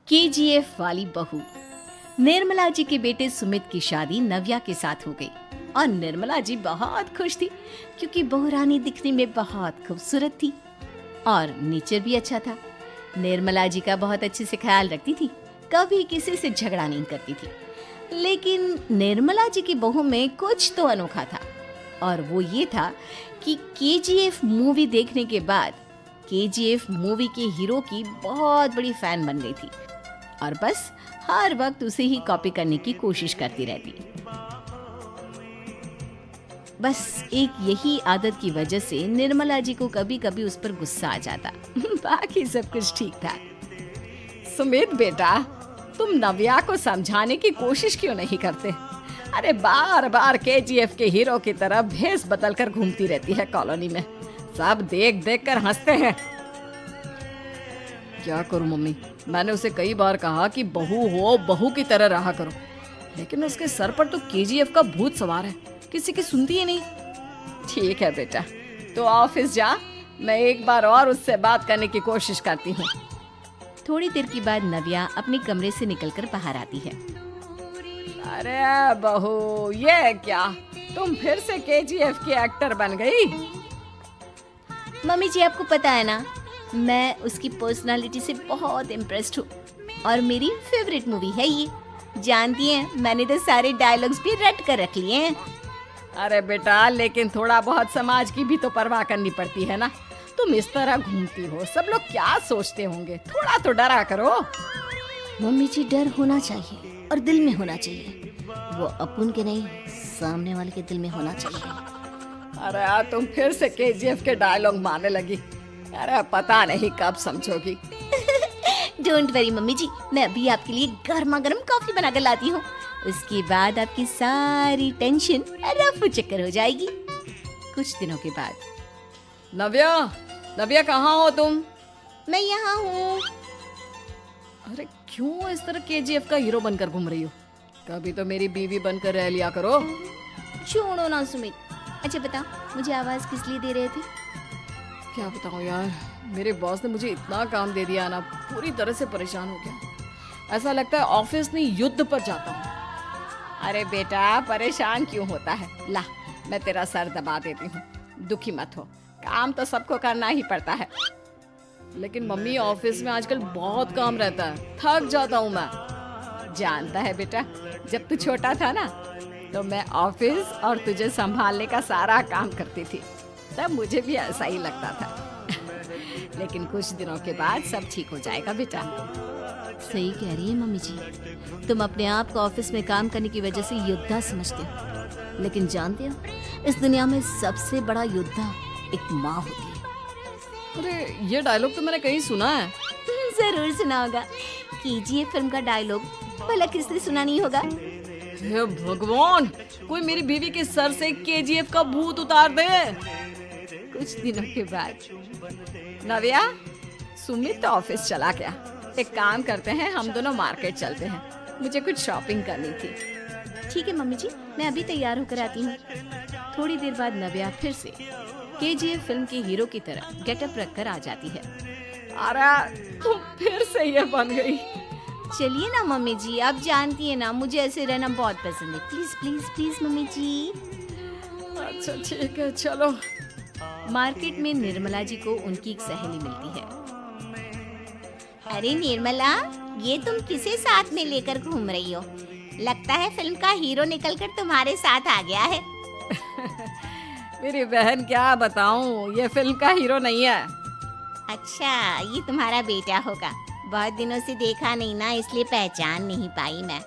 KGF वाली बहू। निर्मला जी के बेटे सुमित की शादी नव्या के साथ हो गई और निर्मला जी बहुत खुश थी क्योंकि बहू रानी दिखने में बहुत खूबसूरत थी और नेचर भी अच्छा था। निर्मला जी का बहुत अच्छे से ख्याल रखती थी, कभी किसी से झगड़ा नहीं करती थी। लेकिन निर्मला जी की बहू में कुछ तो अनोखा था और वो ये था कि केजीएफ मूवी देखने के बाद केजीएफ मूवी के हीरो की बहुत बड़ी फैन बन गई थी और बस हर वक्त उसे ही कॉपी करने की कोशिश करती रहती। बस एक यही आदत की वजह से निर्मला जी को कभी कभी उस पर गुस्सा आ जाता। बाकी सब कुछ ठीक था। सुमित बेटा, तुम नव्या को समझाने की कोशिश क्यों नहीं करते? अरे बार बार केजीएफ के हीरो की तरह भेस बदल कर घूमती रहती है कॉलोनी में, सब देख देख कर हंसते हैं। क्या करूं मम्मी, मैंने उसे कई बार कहा कि बहू हो, बहू की तरह रहा करो, लेकिन उसके सर पर तो केजीएफ का भूत सवार है, किसी की सुनती ही नहीं। ठीक है बेटा, तो ऑफिस जा, मैं एक बार और उससे बात करने की कोशिश करती हूँ। थोड़ी देर के बाद नव्या अपने कमरे से निकलकर बाहर आती है। अरे बहू, ये क्या, तुम फिर से केजीएफ की एक्टर बन गई? मम्मी जी, आपको पता है ना, मैं उसकी पर्सनालिटी से बहुत इम्प्रेस्ड हूँ और मेरी फेवरेट मूवी है ये। जानती हैं, मैंने तो सारे डायलॉग्स भी रट कर रख लिए हैं। अरे बेटा, लेकिन थोड़ा बहुत समाज की भी तो परवाह करनी पड़ती है ना। तुम इस तरह घूमती हो, सब लोग क्या सोचते होंगे, थोड़ा तो डरा करो। मम्मी जी, डर होना चाहिए और दिल में होना चाहिए, वो अपन के नहीं, सामने वाले के दिल में होना चाहिए। अरे यार, तुम फिर से केजीएफ के डायलॉग मारने लगी। अरे पता नहीं कब समझोगी। डोंट वरी मम्मी जी, मैं अभी आपके लिए गर्मा गर्म कॉफी बना कर लाती हूँ, उसके बाद आपकी सारी टेंशन रफू चक्कर हो जाएगी। कुछ दिनों के बाद। नव्या, नव्या कहाँ हो तुम? मैं यहाँ हूँ। अरे क्यों इस तरह केजीएफ का हीरो बनकर घूम रही हो? कभी तो मेरी बीवी बनकर रह लिया करो। छोड़ो ना सुमित। अच्छा बता, मुझे आवाज किस लिए दे रहे थे? क्या बताऊँ यार, मेरे बॉस ने मुझे इतना काम दे दिया ना, पूरी तरह से परेशान हो गया। ऐसा लगता है ऑफिस नहीं, युद्ध पर जाता हूँ। अरे बेटा, परेशान क्यों होता है? ला, मैं तेरा सर दबा देती हूँ, दुखी मत हो, काम तो सबको करना ही पड़ता है। लेकिन मम्मी, ऑफिस में आजकल बहुत काम रहता है, थक जाता हूँ मैं। जानता है बेटा, जब तू छोटा था ना, तो मैं ऑफिस और तुझे संभालने का सारा काम करती थी, तब मुझे भी ऐसा ही लगता था। लेकिन कुछ दिनों के बाद सब ठीक हो जाएगा बेटा। सही कह रही है मम्मी जी, तुम अपने आप को ऑफिस में काम करने की वजह से योद्धा समझते हो, लेकिन जानते हो, इस दुनिया में सबसे बड़ा योद्धा एक माँ होती है। अरे ये डायलॉग तो मैंने कहीं सुना है। जरूर सुना होगा, केजीएफ फिल्म का डायलॉग, भला किसने सुना नहीं होगा? हे भगवान, कोई मेरी बीवी के सर से केजीएफ का भूत उतार दे। कुछ दिनों के बाद। नव्या, सुमित तो ऑफिस चला गया, एक काम करते हैं, हम दोनों मार्केट चलते हैं, मुझे कुछ शॉपिंग करनी थी। ठीक है मम्मी जी, मैं अभी तैयार होकर आती हूँ। थोड़ी देर बाद नव्या फिर से केजीएफ फिल्म के हीरो की तरह गेटअप रखकर आ जाती है। अरे तुम फिर से ये बन गई। चलिए ना मम्मी जी, आप जानती है ना, मुझे ऐसे रहना बहुत पसंद है। प्लीज प्लीज प्लीज मम्मी जी। अच्छा ठीक है, चलो। मार्केट में निर्मला जी को उनकी एक सहेली मिलती है। अरे निर्मला, ये तुम किसे साथ में लेकर घूम रही हो? लगता है फिल्म का हीरो निकलकर तुम्हारे साथ आ गया है। मेरी बहन, क्या बताऊं, ये फिल्म का हीरो नहीं है। अच्छा, ये तुम्हारा बेटा होगा, बहुत दिनों से देखा नहीं ना, इसलिए पहचान नहीं पाई मैं।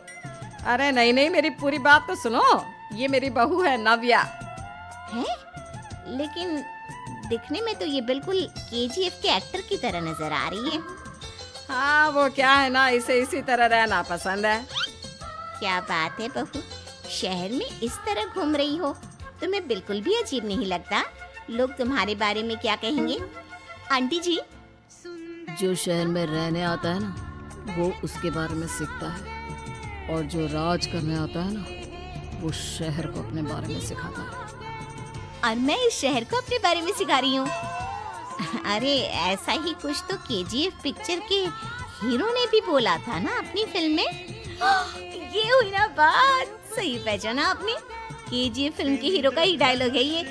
अरे नहीं नहीं, मेरी पूरी बात तो सुनो, ये मेरी बहू है नव्या। है? लेकिन दिखने में तो ये बिल्कुल केजीएफ के एक्टर की तरह नजर आ रही है। हाँ, वो क्या है ना, इसे इसी तरह रहना पसंद है। क्या बात है बहू, शहर में इस तरह घूम रही हो, तुम्हें बिल्कुल भी अजीब नहीं लगता? लोग तुम्हारे बारे में क्या कहेंगे? आंटी जी, जो शहर में रहने आता है ना, वो उसके बारे में सीखता है, और जो राज करने आता है ना, वो शहर को अपने बारे में सिखाता है। और मैं इस शहर को अपने बारे में सिखा रही हूँ। अरे ऐसा ही कुछ तो केजीएफ पिक्चर के हीरो ने भी बोला था ना अपनी फिल्म में। ये हुई ना बात, सही पहचाना आपने। केजीएफ फिल्म के हीरो का ही डायलॉग है ये।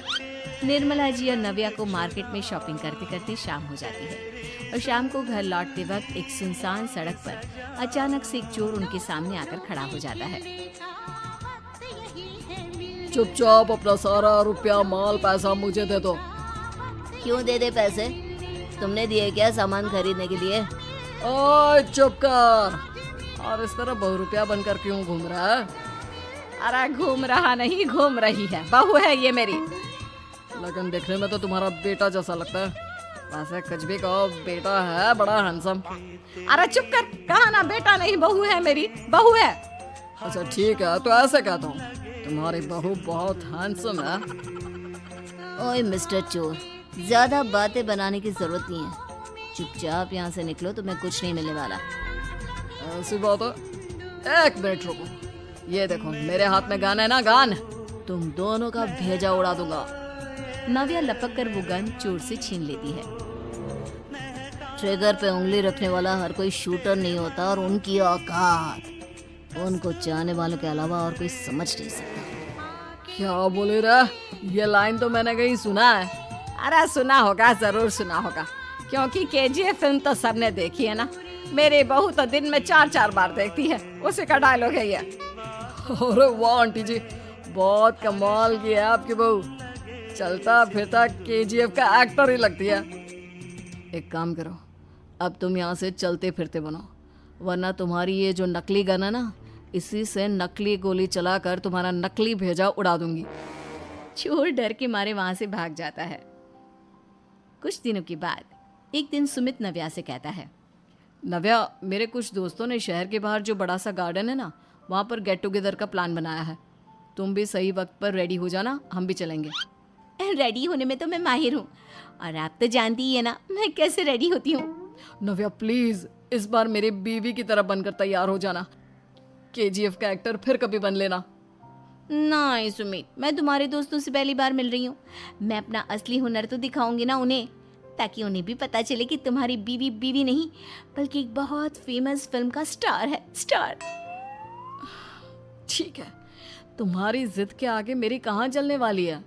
निर्मला जी और नव्या को मार्केट में शॉपिंग करते करते शाम हो जाती है और शाम को घर लौटते वक्त एक सुनसान सड़क पर अचानक से एक चोर उनके सामने आकर खड़ा हो जाता है। चुपचाप अपना सारा रुपया माल पैसा मुझे दे दो। क्यों दे दे पैसे? तुमने दिए क्या सामान खरीदने के लिए? ओए चुप कर। और इस तरह बहुरुपया बनकर क्यों घूम रहा है? अरे घूम रहा नहीं, घूम रही है, बहू है ये मेरी। लेकिन देखने में तो तुम्हारा बेटा जैसा लगता है। वैसे कुछ भी कहो, बेटा है बड़ा हैंडसम। अरे चुप कर, कहा ना बेटा नहीं, बहू है मेरी, बहू है। अच्छा ठीक है, तो ऐसे कहता हूँ, तुम्हारी बहू बहुत हैंडसम है। ओए मिस्टर चोर, ज्यादा बातें बनाने की जरूरत नहीं है। चुपचाप यहाँ से निकलो, तुम्हें कुछ नहीं मिलने वाला। ऐसी बात है। एक मिनट रुको, ये देखो मेरे हाथ में गन है ना, गन। तुम दोनों का भेजा उड़ा दूंगा। नव्या लपक कर वो गन चोर से छीन लेती है। ट्रिगर पे उंगली रखने वाला हर कोई शूटर नहीं होता, और उनकी औकात उनको चाहने वालों के अलावा और कोई समझ नहीं सकता। क्या बोले रे? ये लाइन तो मैंने कहीं सुना है। अरे सुना होगा, जरूर सुना होगा, क्योंकि केजीएफ फिल्म तो सबने देखी है ना। मेरी बहू तो दिन में 4-4 बार देखती है, उसी का डायलॉग है ये। अरे वाह आंटी जी, बहुत कमाल की है आपकी बहू। चलता फिरता केजीएफ का एक्टर ही लगती है। एक काम करो, अब तुम यहाँ से चलते फिरते बनो, वरना तुम्हारी ये जो नकली गन है ना, इसी से नकली गोली चलाकर तुम्हारा नकली भेजा उड़ा दूंगी। चोर डर के मारे वहां से भाग जाता है। कुछ दिनों के बाद एक दिन सुमित नव्या से कहता है, नव्या, मेरे कुछ दोस्तों ने शहर के बाहर जो बड़ा सा गार्डन है ना, वहाँ पर गेट टुगेदर का प्लान बनाया है। तुम भी सही वक्त पर रेडी हो जाना, हम भी चलेंगे। रेडी होने में तो मैं माहिर हूँ, और आप तो जानती ही है ना मैं कैसे रेडी होती हूँ। नव्या प्लीज, इस बार मेरी बीवी की तरह बनकर तैयार हो जाना। केजीएफ का एक्टर फिर कभी बन लेना। नहीं सुमित, मैं तुम्हारे दोस्तों से पहली बार मिल रही हूँ। मैं अपना असली हुनर तो दिखाऊंगी ना उन्हें, ताकि उन्हें भी पता चले कि तुम्हारी बीवी बीवी नहीं, बल्कि एक बहुत फेमस फिल्म का स्टार है, स्टार। ठीक है, तुम्हारी जिद के आगे मेरी कहाँ चलने वाली है।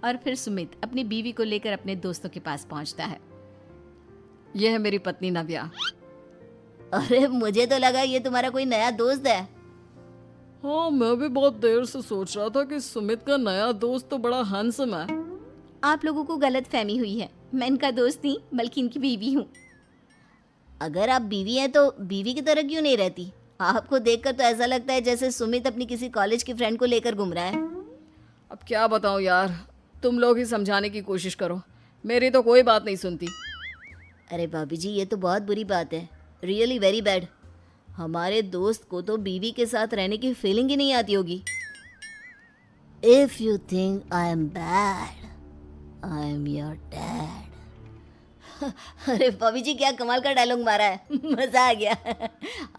और फिर सुमित अपनी बीवी को लेकर अपने दोस्तों के पास पहुंचता है। यह है मेरी पत्नी नव्या। अरे मुझे तो लगा ये तुम्हारा कोई नया दोस्त है। हाँ, मैं भी बहुत देर से सोच रहा था कि सुमित का नया दोस्त तो बड़ा हैंडसम है। आप लोगों को गलत फहमी हुई है, मैं इनका दोस्त नहीं बल्कि इनकी बीवी हूँ। अगर आप बीवी हैं तो बीवी की तरह क्यों नहीं रहती? आपको देखकर तो ऐसा लगता है जैसे सुमित अपनी किसी कॉलेज की फ्रेंड को लेकर घूम रहा है। अब क्या बताऊँ यार, तुम लोग ही समझाने की कोशिश करो, मेरी तो कोई बात नहीं सुनती। अरे भाभी जी, ये तो बहुत बुरी बात है, रियली वेरी बैड। हमारे दोस्त को तो बीवी के साथ रहने की फीलिंग ही नहीं आती होगी। If you think I am bad, I am your dad. अरे भाभी जी, क्या कमाल का डायलॉग मारा है, मजा आ गया।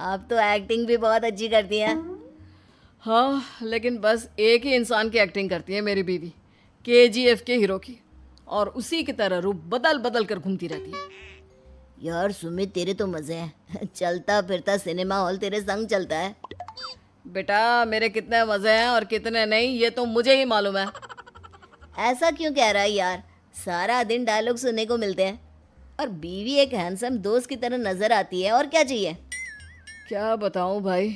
आप तो एक्टिंग भी बहुत अच्छी करती हैं। हाँ, लेकिन बस एक ही इंसान की एक्टिंग करती है मेरी बीवी, केजीएफ के हीरो की, और उसी की तरह रूप बदल बदल कर घूमती रहती है। यार सुमित, तेरे तो मजे हैं, चलता फिरता सिनेमा हॉल तेरे संग चलता है। बेटा, मेरे कितने मजे हैं और कितने नहीं ये तो मुझे ही मालूम है। ऐसा क्यों कह रहा है यार, सारा दिन डायलॉग सुनने को मिलते हैं, और बीवी एक हैंडसम दोस्त की तरह नजर आती है, और क्या चाहिए। क्या बताऊं भाई,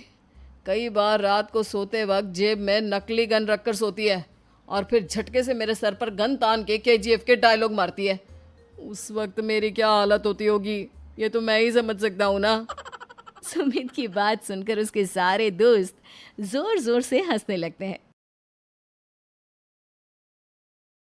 कई बार रात को सोते वक्त जेब में नकली गन रखकर सोती है, और फिर झटके से मेरे सर पर गन तान के केजीएफ के डायलॉग मारती है। उस वक्त मेरी क्या हालत होती होगी, ये तो मैं ही समझ सकता हूँ ना। सुमित की बात सुनकर उसके सारे दोस्त जोर जोर से हंसने लगते हैं।